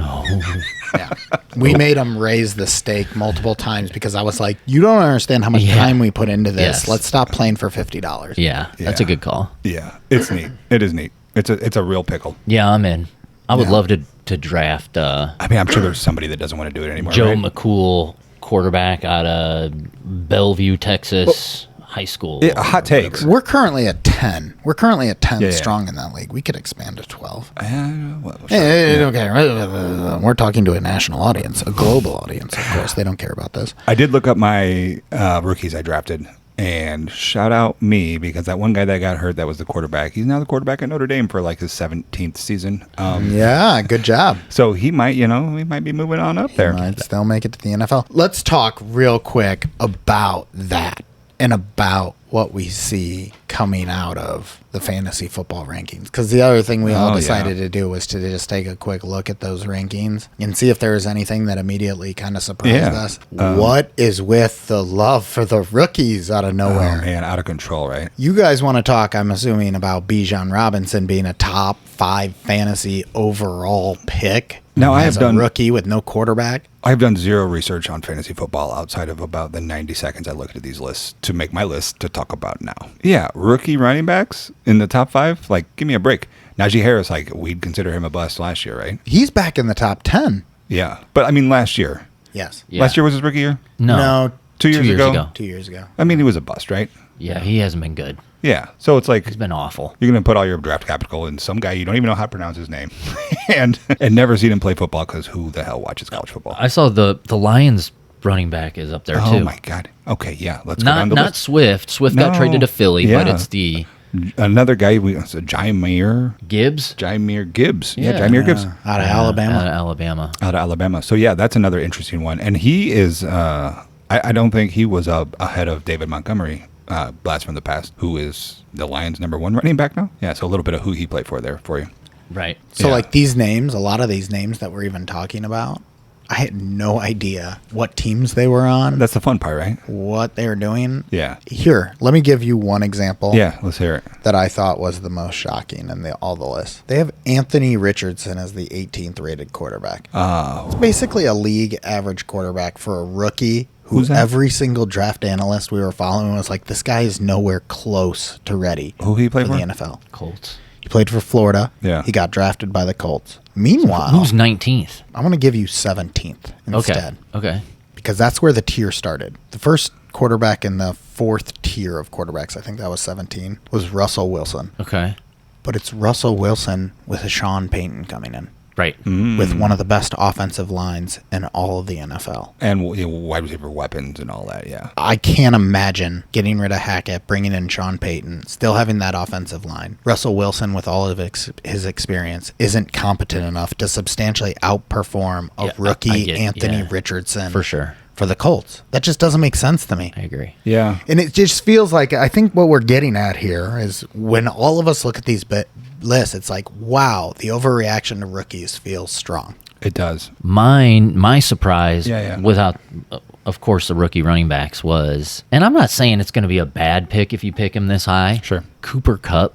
Yeah. We made them raise the stake multiple times because I was like, you don't understand how much time we put into this. Yes. Let's stop playing for $50. Yeah, that's a good call. Yeah, it's neat. It is neat. It's a real pickle. Yeah, I'm in. I would love to draft I mean, I'm sure there's somebody that doesn't want to do it anymore. Joe right? McCool, quarterback out of Bellevue, Texas. High school. Hot takes. We're currently at 10. We're currently at 10 strong in that league. We could expand to 12. Okay. We're talking to a national audience, a global audience, of course. They don't care about this. I did look up my rookies I drafted, and shout out me because that one guy that got hurt, that was the quarterback. He's now the quarterback at Notre Dame for like his 17th season. Yeah, good job. So he might, he might be moving on up there. Might still make it to the NFL. Let's talk real quick about that and about what we see coming out of the fantasy football rankings. Because the other thing we all decided to do was to just take a quick look at those rankings and see if there was anything that immediately kind of surprised us. What is with the love for the rookies out of nowhere? Oh, man, out of control, right? You guys want to talk, I'm assuming, about Bijan Robinson being a top 5 fantasy overall pick. Now, I have done rookie with no quarterback. I've done zero research on fantasy football outside of about the 90 seconds I looked at these lists to make my list to talk about now. Yeah, rookie running backs in the top 5, like, give me a break. Najee Harris, like, we'd consider him a bust last year, right? He's back in the top 10. Yeah, but I mean last year. Yes. Yeah. Last year was his rookie year? No. 2 years ago? 2 years ago. I mean, he was a bust, right? Yeah, he hasn't been good. Yeah, so it's like He's been awful. you're going to put all your draft capital in some guy you don't even know how to pronounce his name and never seen him play football because who the hell watches college football? I saw the Lions running back is up there too. Oh, my God. Okay, yeah, let's go down the Not list. Swift. Swift got No. traded to Philly, but Yeah. it's the Another guy, Jameer Gibbs. Gibbs. Yeah, Jameer Gibbs. Out of Alabama. Out of Alabama. Out of Alabama. So, yeah, that's another interesting one. And he is, I don't think he was ahead of David Montgomery, blast from the past, who is the Lions' number 1 running back now. Yeah, so a little bit of who he played for there for you. Right. So, Yeah. like, these names, a lot of these names that we're even talking about, I had no idea what teams they were on, That's the fun part, right? what they were doing. Yeah. Here, let me give you one example Yeah, let's hear it. that I thought was the most shocking in all the lists. They have Anthony Richardson as the 18th rated quarterback. It's basically a league average quarterback for a rookie who Who's that? every single draft analyst we were following was like, this guy is nowhere close to ready Who he played for for? the NFL. Colts. He played for Florida. Yeah. He got drafted by the Colts. Meanwhile, Who's 19th? I'm going to give you 17th instead. Okay. Because that's where the tier started. The first quarterback in the 4th tier of quarterbacks, I think that was 17, was Russell Wilson. Okay. But it's Russell Wilson with a Sean Payton coming in. Right. With one of the best offensive lines in all of the NFL. And wide receiver weapons and all that, yeah. I can't imagine getting rid of Hackett, bringing in Sean Payton, still having that offensive line. Russell Wilson, with all of his experience, isn't competent enough to substantially outperform a rookie Anthony Richardson For sure. for the Colts. That just doesn't make sense to me. I agree. Yeah. And it just feels like, I think what we're getting at here is when all of us look at these lists, it's like, wow, the overreaction to rookies feels strong. It does. My surprise, Yeah. without, of course, the rookie running backs was, and I'm not saying it's going to be a bad pick if you pick him this high. Sure. Cooper Kupp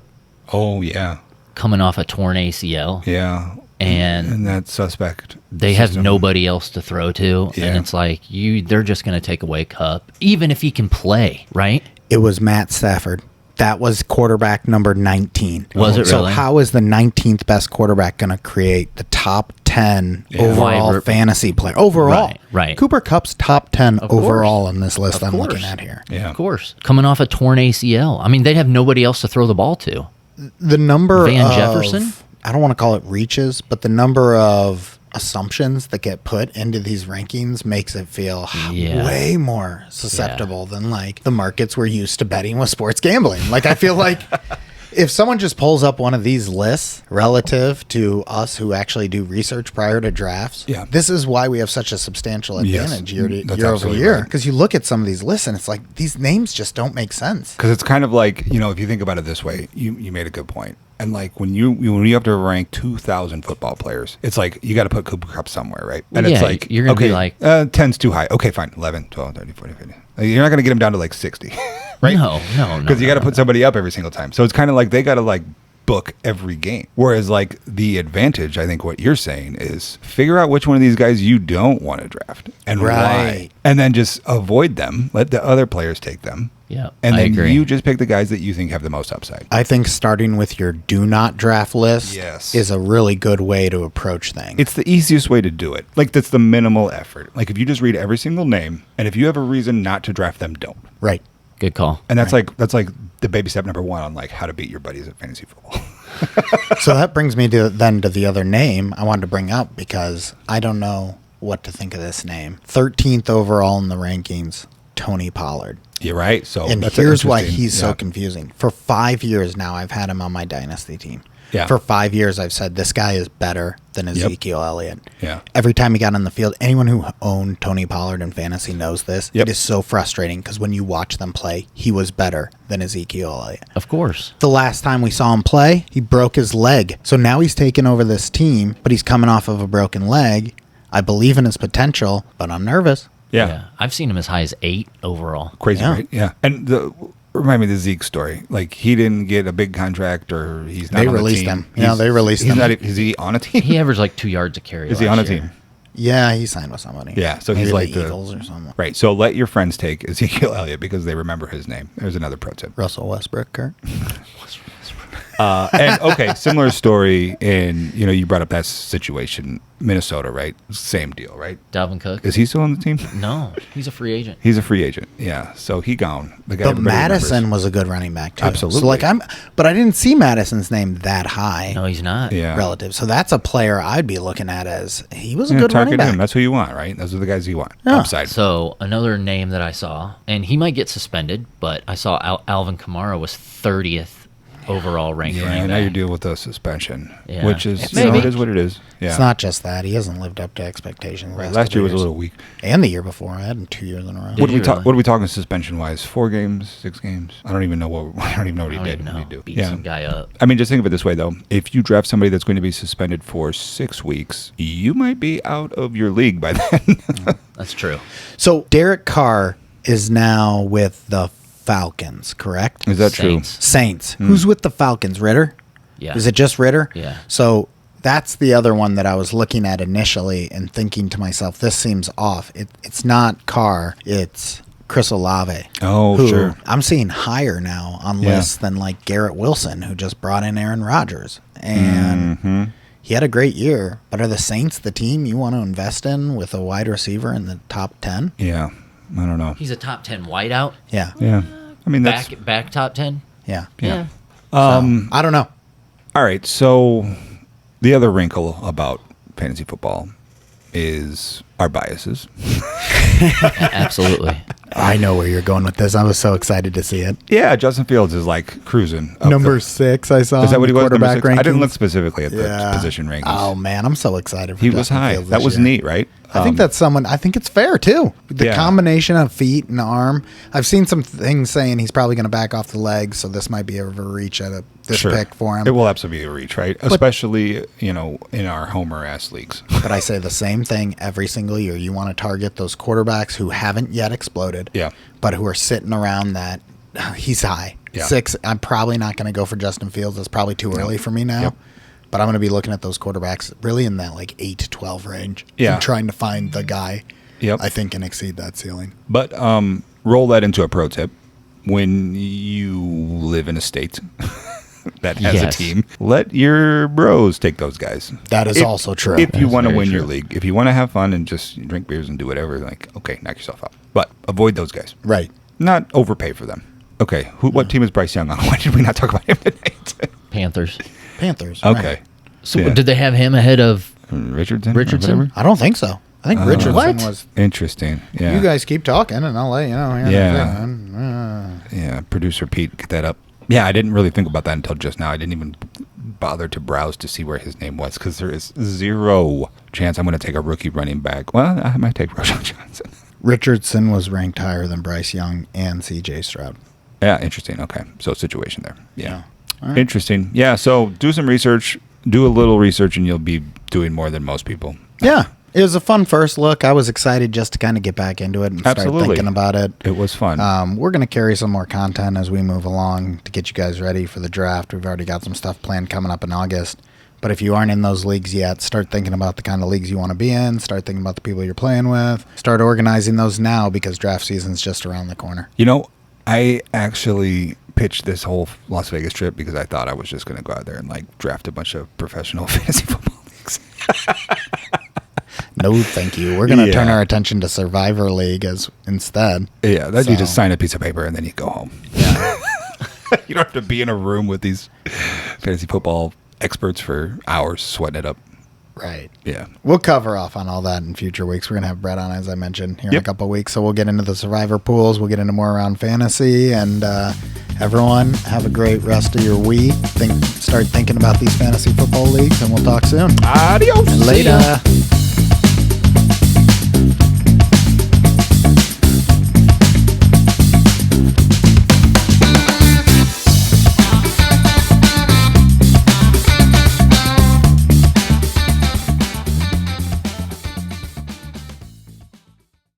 Oh, yeah. coming off a torn ACL. Yeah. And that suspect. they have nobody else to throw to. Yeah. And it's like, they're just going to take away Kupp, even if he can play, right? It was Matt Stafford. That was quarterback number 19. Was it So really? how is the 19th best quarterback going to create the top 10 overall Wide- fantasy player? Overall. Right. Cooper Kupp's top 10 Of overall course. in this list I'm course. looking at here. Yeah. Of course. Coming off a torn ACL. I mean, they'd have nobody else to throw the ball to. The number Van of, Jefferson? I don't want to call it reaches, but the number of assumptions that get put into these rankings makes it feel Yeah. way more susceptible than like the markets we're used to betting with sports gambling. Like I feel like if someone just pulls up one of these lists relative to us who actually do research prior to drafts, Yeah. this is why we have such a substantial Yes, advantage year that's over absolutely year. right. Because you look at some of these lists and it's like these names just don't make sense. Because it's kind of like, if you think about it this way, you made a good point. And like when you have to rank 2,000 football players, it's like you got to put Cooper Kupp somewhere, right? And Yeah, it's like, you're gonna be like- 10's too high. Okay, fine. 11, 12, 13, 14, 15. You're not going to get him down to like 60, right? No. Because you got to put somebody up every single time. So it's kind of like they got to like book every game. Whereas like the advantage, I think what you're saying is figure out which one of these guys you don't want to draft and why. Right. And then just avoid them. Let the other players take them. Yeah, And I then agree. you just pick the guys that you think have the most upside. I think starting with your do not draft list Yes. is a really good way to approach things. It's the easiest way to do it. Like that's the minimal effort. Like if you just read every single name, and if you have a reason not to draft them, don't. right. Good call. And that's like the baby step number 1 on like how to beat your buddies at fantasy football. So that brings me to the other name I wanted to bring up because I don't know what to think of this name. 13th overall in the rankings, Tony Pollard. You're right. So And that's here's why interesting. he's so Yeah. confusing. For 5 years now, I've had him on my dynasty team. Yeah. For 5 years, I've said this guy is better than Yep. Ezekiel Elliott. Yeah. Every time he got on the field, anyone who owned Tony Pollard in fantasy knows this. Yep. It is so frustrating because when you watch them play, he was better than Ezekiel Elliott. Of course. The last time we saw him play, he broke his leg. So now he's taken over this team, but he's coming off of a broken leg. I believe in his potential, but I'm nervous. Yeah. I've seen him as high as 8 overall. Crazy, Yeah. right? Yeah. And remind me of the Zeke story. Like he didn't get a big contract, or he's not. They on the released team. him. Yeah, they released he's him. Not, is he on a team? He averaged like 2 yards a carry. Is he on a last year. team? Yeah, he signed with somebody. Yeah, so Maybe he's like the the Eagles or something. Right. So let your friends take Ezekiel Elliott because they remember his name. There's another pro tip. Russell Westbrook, Kurt. And okay, similar story in you brought up that situation, Minnesota, right? Same deal, right? Dalvin Cook? Is he still on the team? No, he's a free agent. He's a free agent. Yeah. So he gone. The guy But everybody Madison remembers. was a good running back too. Absolutely. So like but I didn't see Madison's name that high No, he's not. Yeah. relative. So that's a player I'd be looking at as he was a Yeah, good running target back. him. That's who you want, right? Those are the guys you want. Yeah. Upside. So another name that I saw, and he might get suspended, but I saw Alvin Kamara was 30th overall ranked Yeah, running now back. you're dealing with a suspension, Yeah. which is Maybe. it is what it is. Yeah. It's not just that he hasn't lived up to expectations. Right. Last year was a little weak. and the year before. I had him 2 years in a row. Did What are we you talk? really? What are we talking suspension wise? 4 games, 6 games? I don't even know what. I don't even know what I he don't did. even What know. did he do? Beat some guy up. I mean, just think of it this way, though. If you draft somebody that's going to be suspended for 6 weeks, you might be out of your league by then. That's true. So Derek Carr is now with the Falcons, correct? Is that Saints. Saints. Who's with the Falcons? Ritter? Yeah. Is it just Ritter? Yeah. So that's the other one that I was looking at initially and thinking to myself, this seems off. It's not Carr, it's Chris Olave. Oh, who sure. I'm seeing higher now on Yeah. lists than like Garrett Wilson, who just brought in Aaron Rodgers. And he had a great year. But are the Saints the team you want to invest in with a wide receiver in the top 10? Yeah. I don't know. He's a top 10 wideout. Yeah. Yeah. I mean, that's. Back top 10. Yeah. Yeah. I don't know. All right. So the other wrinkle about fantasy football is our biases. Absolutely. I know where you're going with this. I was so excited to see it. Yeah. Justin Fields is like cruising. up Number the- 6, I saw. Is that on what he the was? Number quarterback 6? I didn't look rankings. specifically at the Yeah. position rankings. Oh man, I'm so excited. For He was Justin high. Fields That this was year. neat, right? I think that's someone. I think it's fair too. The Yeah. combination of feet and arm. I've seen some things saying he's probably going to back off the legs, so this might be a reach at this Sure. pick for him. It will absolutely be a reach, right? Especially, in our Homer ass leagues. But I say the same thing every single year. You want to target those quarterbacks who haven't yet exploded, Yeah. but who are sitting around that. He's high. Yeah. 6, I'm probably not going to go for Justin Fields. That's probably too early for me now. Yep. But I'm going to be looking at those quarterbacks really in that like 8 to 12 range. Yeah. And trying to find the guy Yep. I think can exceed that ceiling. But roll that into a pro tip. When you live in a state that has Yes. a team, let your bros take those guys. That is also true. If you That's want to very win your true. league, if you want to have fun and just drink beers and do whatever, like, okay, knock yourself out. But avoid those guys. Right. Not overpay for them. Okay, what team is Bryce Young on? Why did we not talk about him tonight? Panthers. Panthers. Okay. Right. So Yeah. did they have him ahead of Richardson? or Richardson? whatever? I don't think so. I think Richardson What? was. Interesting. Yeah. You guys keep talking, and I'll let you know. Here in a Yeah. second. Yeah, producer Pete, get that up. Yeah, I didn't really think about that until just now. I didn't even bother to browse to see where his name was because there is zero chance I'm going to take a rookie running back. Well, I might take Roshan Johnson. Richardson was ranked higher than Bryce Young and C.J. Stroud. Yeah, interesting. Okay, so situation there. Yeah, All right. interesting. Yeah, so do some research. Do a little research, and you'll be doing more than most people. Yeah. It was a fun first look. I was excited just to kind of get back into it and start Absolutely. thinking about it. It was fun. We're going to carry some more content as we move along to get you guys ready for the draft. We've already got some stuff planned coming up in August. But if you aren't in those leagues yet, start thinking about the kind of leagues you want to be in. Start thinking about the people you're playing with. Start organizing those now because draft season's just around the corner. You know, I actually pitched this whole Las Vegas trip because I thought I was just going to go out there and like draft a bunch of professional fantasy football leagues. No, thank you. We're going to turn Yeah. our attention to Survivor League instead. Yeah, that you just So- sign a piece of paper and then you go home. Yeah. You don't have to be in a room with these fantasy football experts for hours sweating it up. Right. Yeah. We'll cover off on all that in future weeks. We're going to have Brett on, as I mentioned, here in a Yep. couple of weeks. So we'll get into the Survivor pools. We'll get into more around fantasy. And everyone, have a great rest of your week. Start thinking about these fantasy football leagues, and we'll talk soon. Adios. Later.